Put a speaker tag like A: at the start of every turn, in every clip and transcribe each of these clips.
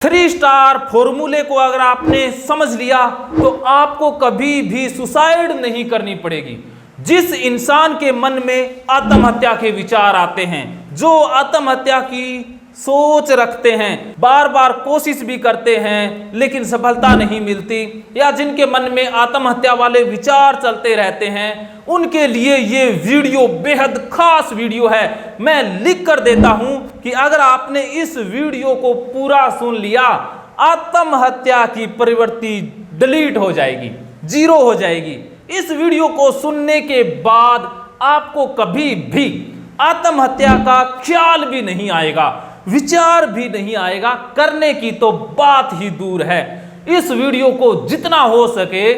A: 3 star फॉर्मूले को अगर आपने समझ लिया तो आपको कभी भी सुसाइड नहीं करनी पड़ेगी। जिस इंसान के मन में आत्महत्या के विचार आते हैं, जो आत्महत्या की सोच रखते हैं, बार बार कोशिश भी करते हैं लेकिन सफलता नहीं मिलती, या जिनके मन में आत्महत्या वाले विचार चलते रहते हैं, उनके लिए ये वीडियो बेहद खास वीडियो है। मैं लिख कर देता हूं कि अगर आपने इस वीडियो को पूरा सुन लिया, आत्महत्या की प्रवृत्ति डिलीट हो जाएगी, जीरो हो जाएगी। इस वीडियो को सुनने के बाद आपको कभी भी आत्महत्या का ख्याल भी नहीं आएगा, विचार भी नहीं आएगा, करने की तो बात ही दूर है। इस वीडियो को जितना हो सके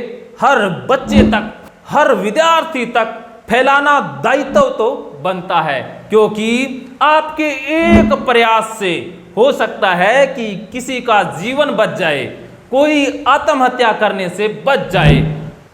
A: हर बच्चे तक, हर विद्यार्थी तक फैलाना दायित्व तो बनता है, क्योंकि आपके एक प्रयास से हो सकता है कि किसी का जीवन बच जाए, कोई आत्महत्या करने से बच जाए।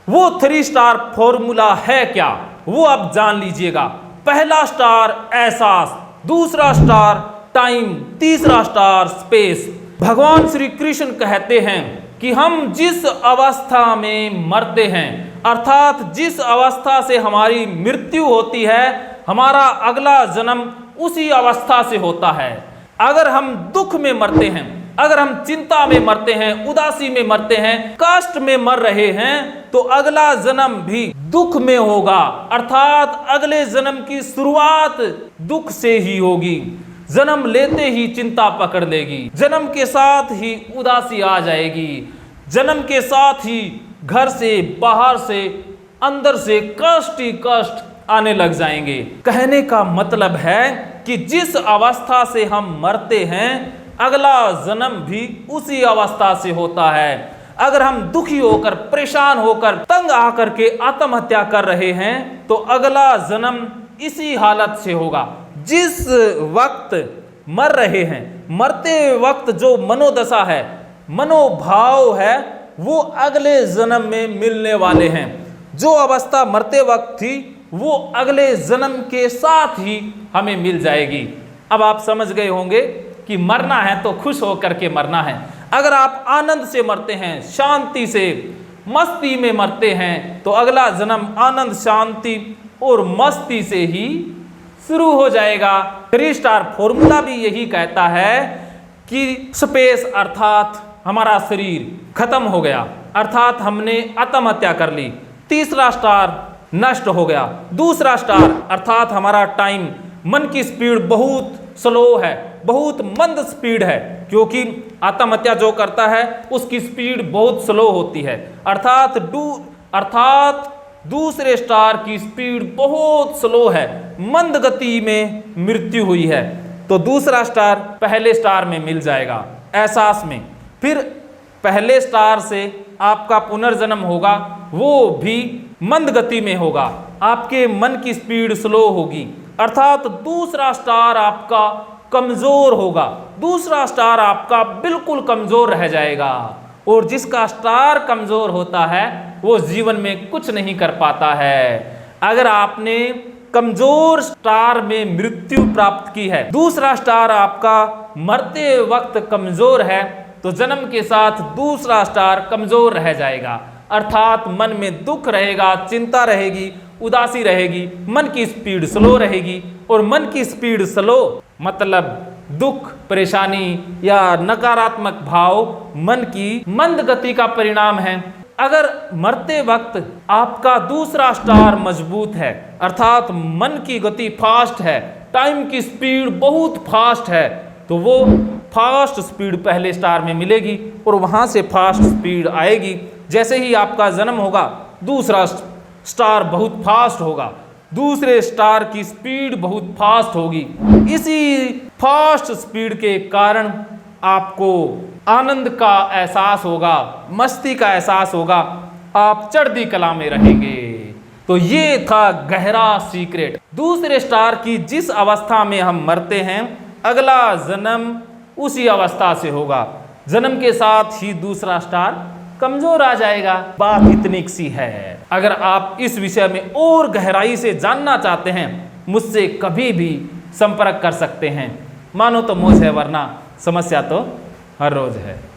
A: वो 3 स्टार फॉर्मूला है क्या, वो अब जान लीजिएगा। पहला स्टार एहसास, दूसरा स्टार टाइम, तीसरा स्टार स्पेस। भगवान श्री कृष्ण कहते हैं कि हम जिस अवस्था में मरते हैं, अर्थात जिस अवस्था से हमारी मृत्यु होती है, हमारा अगला जन्म उसी अवस्था से होता है। अगर हम दुख में मरते हैं, अगर हम चिंता में मरते हैं, उदासी में मरते हैं, कष्ट में मर रहे हैं, तो अगला जन्म भी दुख में होगा, अर्थात अगले जन्म की शुरुआत दुख से ही होगी। जन्म लेते ही चिंता पकड़ लेगी, जन्म के साथ ही उदासी आ जाएगी, जन्म के साथ ही घर से, बाहर से, अंदर से कष्ट ही कष्ट आने लग जाएंगे। कहने का मतलब है कि जिस अवस्था से हम मरते हैं, अगला जन्म भी उसी अवस्था से होता है। अगर हम दुखी होकर, परेशान होकर, तंग आकर के आत्महत्या कर रहे हैं, तो अगला जन्म इसी हालत से होगा। जिस वक्त मर रहे हैं, मरते वक्त जो मनोदशा है, मनोभाव है, वो अगले जन्म में मिलने वाले हैं। जो अवस्था मरते वक्त थी, वो अगले जन्म के साथ ही हमें मिल जाएगी। अब आप समझ गए होंगे कि मरना है तो खुश होकर के मरना है। अगर आप आनंद से मरते हैं, शांति से, मस्ती में मरते हैं, तो अगला जन्म आनंद, शांति और मस्ती से ही शुरू हो जाएगा। 3 स्टार फॉर्मूला भी यही कहता है कि स्पेस अर्थात हमारा शरीर खत्म हो गया, अर्थात हमने आत्महत्या कर ली। तीसरा स्टार नष्ट हो गया। दूसरा स्टार अर्थात हमारा टाइम, मन की स्पीड बहुत स्लो है, बहुत मंद स्पीड है, क्योंकि आत्महत्या जो करता है उसकी स्पीड बहुत स्लो होती है, अर्थात दूसरे स्टार की स्पीड बहुत स्लो है, मंद गति में मृत्यु हुई है। तो दूसरा स्टार पहले स्टार में मिल जाएगा, एहसास में। फिर पहले स्टार से आपका पुनर्जन्म होगा, वो भी मंद गति में होगा, आपके मन की स्पीड स्लो होगी, अर्थात दूसरा स्टार आपका कमजोर होगा, दूसरा स्टार आपका बिल्कुल कमजोर रह जाएगा। और जिसका स्टार कमजोर होता है वो जीवन में कुछ नहीं कर पाता है। अगर आपने कमजोर स्टार में मृत्यु प्राप्त की है, दूसरा स्टार आपका मरते वक्त कमजोर है, तो जन्म के साथ दूसरा स्टार कमजोर रह जाएगा, अर्थात मन में दुख रहेगा, चिंता रहेगी, उदासी रहेगी, मन की स्पीड स्लो रहेगी। और मन की स्पीड स्लो मतलब दुख, परेशानी या नकारात्मक भाव मन की मंद गति का परिणाम है। अगर मरते वक्त आपका दूसरा स्टार मजबूत है, अर्थात मन की गति फास्ट है, टाइम की स्पीड बहुत फास्ट है, तो वो फास्ट स्पीड पहले स्टार में मिलेगी और वहां से फास्ट स्पीड आएगी। जैसे ही आपका जन्म होगा, दूसरा स्टार बहुत फास्ट होगा, दूसरे स्टार की स्पीड बहुत फास्ट होगी। इसी फास्ट स्पीड के कारण आपको आनंद का एहसास होगा, मस्ती का एहसास होगा, आप चढ़ती कला में रहेंगे। तो ये था गहरा सीक्रेट। दूसरे स्टार की जिस अवस्था में हम मरते हैं, अगला जन्म उसी अवस्था से होगा, जन्म के साथ ही दूसरा स्टार कमजोर आ जाएगा। बात इतनी सी है। अगर आप इस विषय में और गहराई से जानना चाहते हैं, मुझसे कभी भी संपर्क कर सकते हैं। मानो तो मोझ है, वरना समस्या तो हर रोज़ है।